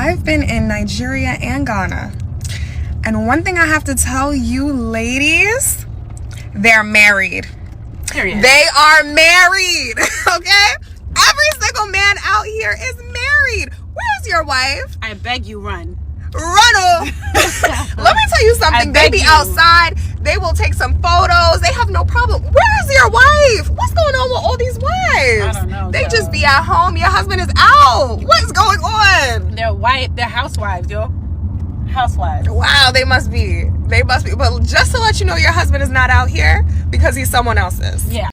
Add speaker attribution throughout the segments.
Speaker 1: I've been in Nigeria and Ghana. And one thing I have to tell you ladies, they're married.
Speaker 2: Period.
Speaker 1: They are married, okay? Every single man out here is married. Where's your wife?
Speaker 2: I beg you, run.
Speaker 1: Run off. Let me tell you something. They be outside. They will take some photos. They have no problem. Where's your wife? What's going on with all these wives?
Speaker 2: I don't know.
Speaker 1: They just be at home. Your husband is out. What's going on?
Speaker 2: They're housewives, yo. Housewives.
Speaker 1: Wow, they must be. But just to let you know, your husband is not out here because he's someone else's.
Speaker 2: Yeah.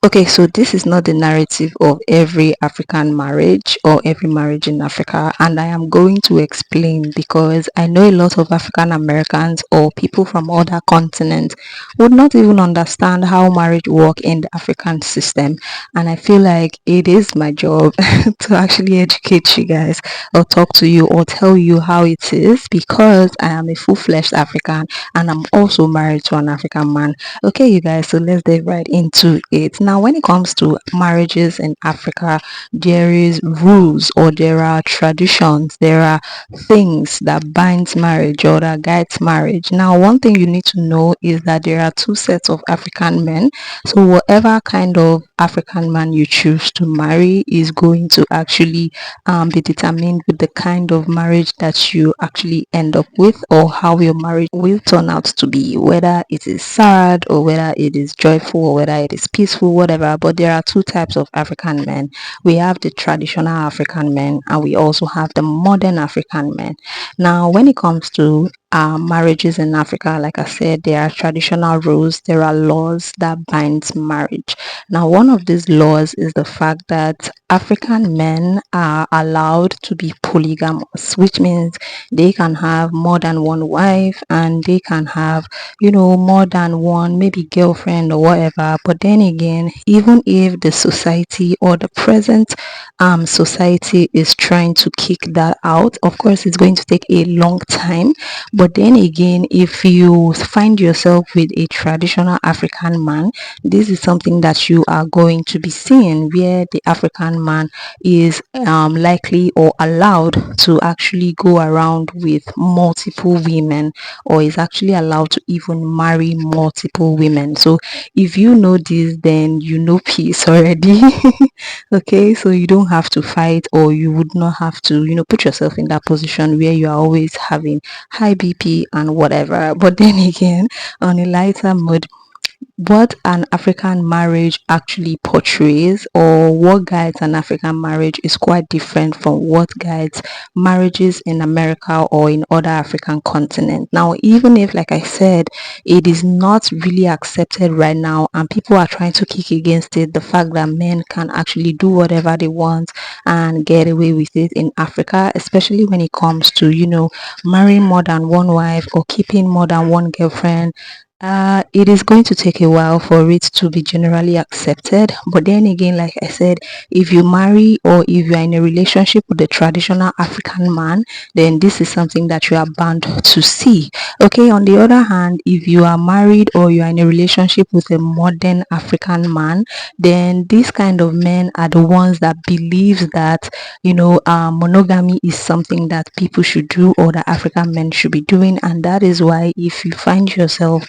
Speaker 3: Okay, so this is not the narrative of every African marriage or every marriage in Africa, and I am going to explain because I know a lot of African Americans or people from other continents would not even understand how marriage works in the African system, and I feel like it is my job to actually educate you guys or talk to you or tell you how it is because I am a full-fledged African and I'm also married to an African man. Okay, you guys, so let's dive right into it. Now, when it comes to marriages in Africa, there is rules or there are traditions, there are things that binds marriage or that guides marriage. Now, one thing you need to know is that there are two sets of African men. So whatever kind of African man you choose to marry is going to actually be determined with the kind of marriage that you actually end up with or how your marriage will turn out to be, whether it is sad or whether it is joyful or whether it is peaceful, whatever. But there are two types of African men. We have the traditional African men and we also have the modern African men. Now, when it comes to marriages in Africa, like I said, there are traditional rules, there are laws that binds marriage. Now, one of these laws is the fact that African men are allowed to be polygamous, which means they can have more than one wife and they can have, more than one, maybe girlfriend or whatever. But then again, even if the society or the present society is trying to kick that out, of course, it's going to take a long time. But then again, if you find yourself with a traditional African man, this is something that you are going to be seeing where the African man is likely or allowed to actually go around with multiple women or is actually allowed to even marry multiple women. So if you know this, then you know peace already. Okay, so you don't have to fight or you would not have to, put yourself in that position where you are always having high BP and whatever. But then again, on a lighter mood, what an African marriage actually portrays or what guides an African marriage is quite different from what guides marriages in America or in other African continents. Now, even if, like I said, it is not really accepted right now and people are trying to kick against it, the fact that men can actually do whatever they want and get away with it in Africa, especially when it comes to, marrying more than one wife or keeping more than one girlfriend. It is going to take a while for it to be generally accepted. But then again, like I said, if you marry or if you are in a relationship with a traditional African man, then this is something that you are bound to see. Okay, on the other hand, if you are married or you are in a relationship with a modern African man, then these kind of men are the ones that believes that, monogamy is something that people should do or that African men should be doing. And that is why if you find yourself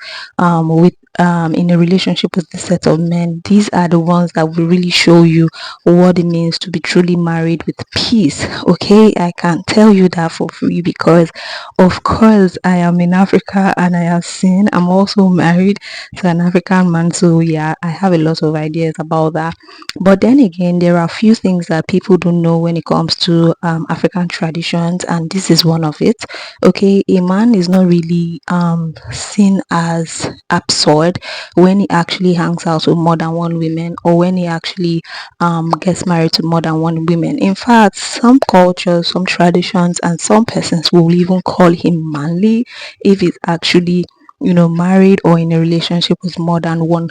Speaker 3: in a relationship with the set of men, these are the ones that will really show you what it means to be truly married with peace. Okay, I can't tell you that for free because of course I am in Africa and I have seen, I'm also married to an African man, so yeah, I have a lot of ideas about that. But then again, there are a few things that people don't know when it comes to African traditions, and this is one of it. Okay, a man is not really seen as absurd when he actually hangs out with more than one woman or when he actually gets married to more than one woman. In fact, some cultures, some traditions and some persons will even call him manly if he's actually married or in a relationship with more than one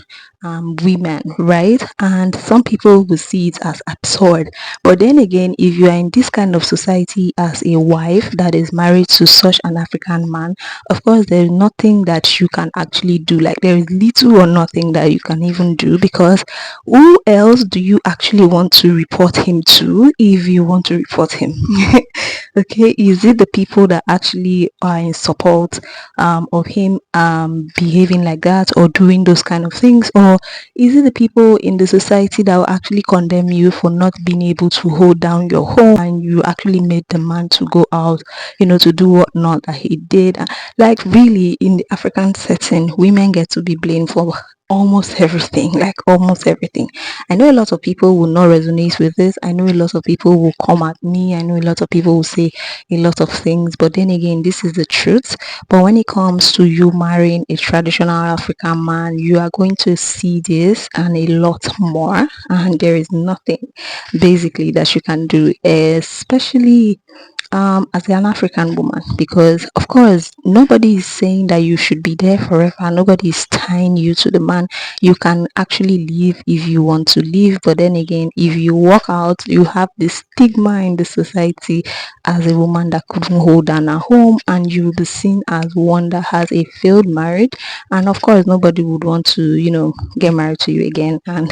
Speaker 3: women, right? And some people will see it as absurd. But then again, if you are in this kind of society as a wife that is married to such an African man, of course there is nothing that you can actually do. Like there is little or nothing that you can even do, because who else do you actually want to report him to if you want to report him? Okay, is it the people that actually are in support of him behaving like that or doing those kind of things, or is it the people in the society that will actually condemn you for not being able to hold down your home and you actually made the man to go out, to do what not that he did? Like, really, in the African setting, women get to be blamed for almost everything, like almost everything. I know a lot of people will not resonate with this. I know a lot of people will come at me. I know a lot of people will say a lot of things, but then again, this is the truth. But when it comes to you marrying a traditional African man, you are going to see this and a lot more, and there is nothing basically that you can do, especially as an African woman, because of course nobody is saying that you should be there forever. Nobody is tying you to the man. You can actually leave if you want to leave, but then again, if you walk out, you have this stigma in the society as a woman that couldn't hold down a home, and you will be seen as one that has a failed marriage. And of course nobody would want to get married to you again, and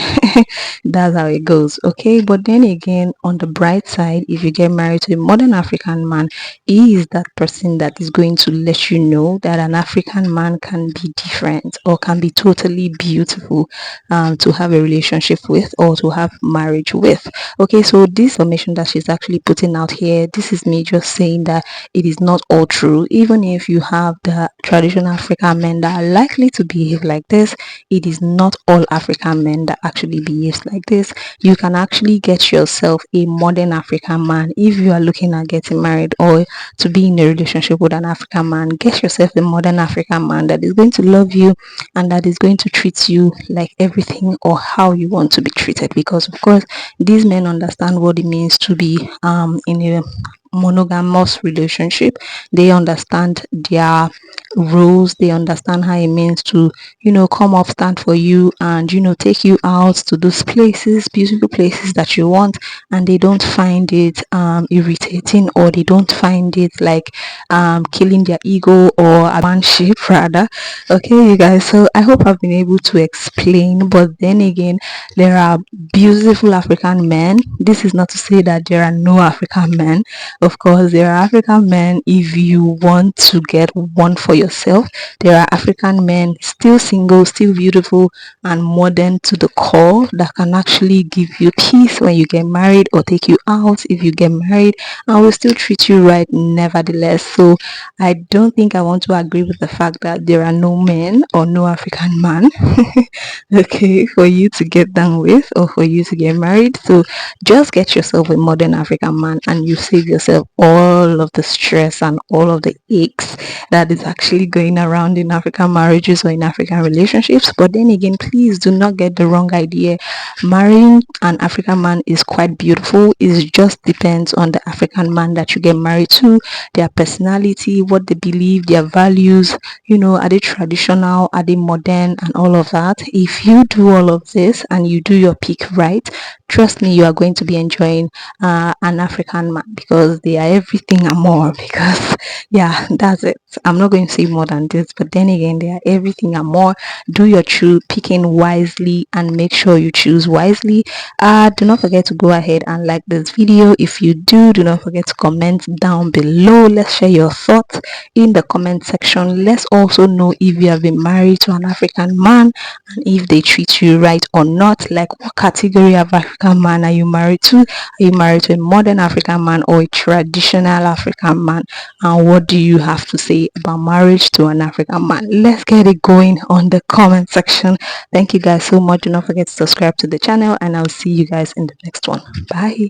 Speaker 3: that's how it goes. Okay, but then again, on the bright side, if you get married to a modern African man, he is that person that is going to let you know that an African man can be different or can be totally beautiful to have a relationship with or to have marriage with. Okay, so this information that she's actually putting out here, this is me just saying that it is not all true. Even if you have the traditional African men that are likely to behave like this, it is not all African men that actually behaves like this. You can actually get yourself a modern African man if you are looking at getting married or to be in a relationship with an African man. Get yourself a modern African man that is going to love you and that is going to treat you like everything or how you want to be treated, because of course these men understand what it means to be in a monogamous relationship. They understand their roles. They understand how it means to come up, stand for you, and take you out to those places, beautiful places that you want, and they don't find it irritating, or they don't find it like killing their ego or a manship rather. Okay, you guys, so I hope I've been able to explain, but then again, there are beautiful African men. This is not to say that there are no African men. Of course, there are African men if you want to get one for yourself. There are African men still single, still beautiful, and modern to the core that can actually give you peace when you get married or take you out if you get married, and will still treat you right nevertheless. So I don't think I want to agree with the fact that there are no men or no African man okay, for you to get down with or for you to get married. So just get yourself a modern African man and you save yourself all of the stress and all of the aches that is actually going around in African marriages or in African relationships. But then again, please do not get the wrong idea. Marrying an African man is quite beautiful. It just depends on the African man that you get married to, their personality, what they believe, their values, are they traditional, are they modern, and all of that. If you do all of this and you do your pick right, trust me, you are going to be enjoying an African man, because they are everything and more. Because yeah, that's it. I'm not going to say more than this, but then again, they are everything and more. Do your true picking wisely and make sure you choose wisely. Do not forget to go ahead and like this video. If you do not forget to comment down below. Let's share your thoughts in the comment section. Let's also know if you have been married to an African man and if they treat you right or not. Like, what category of African man are you married to? Are you married to a modern African man or a traditional African man? And what do you have to say about marriage to an African man? Let's get it going on the comment section. Thank you guys so much. Do not forget to subscribe to the channel, and I'll see you guys in the next one. Bye.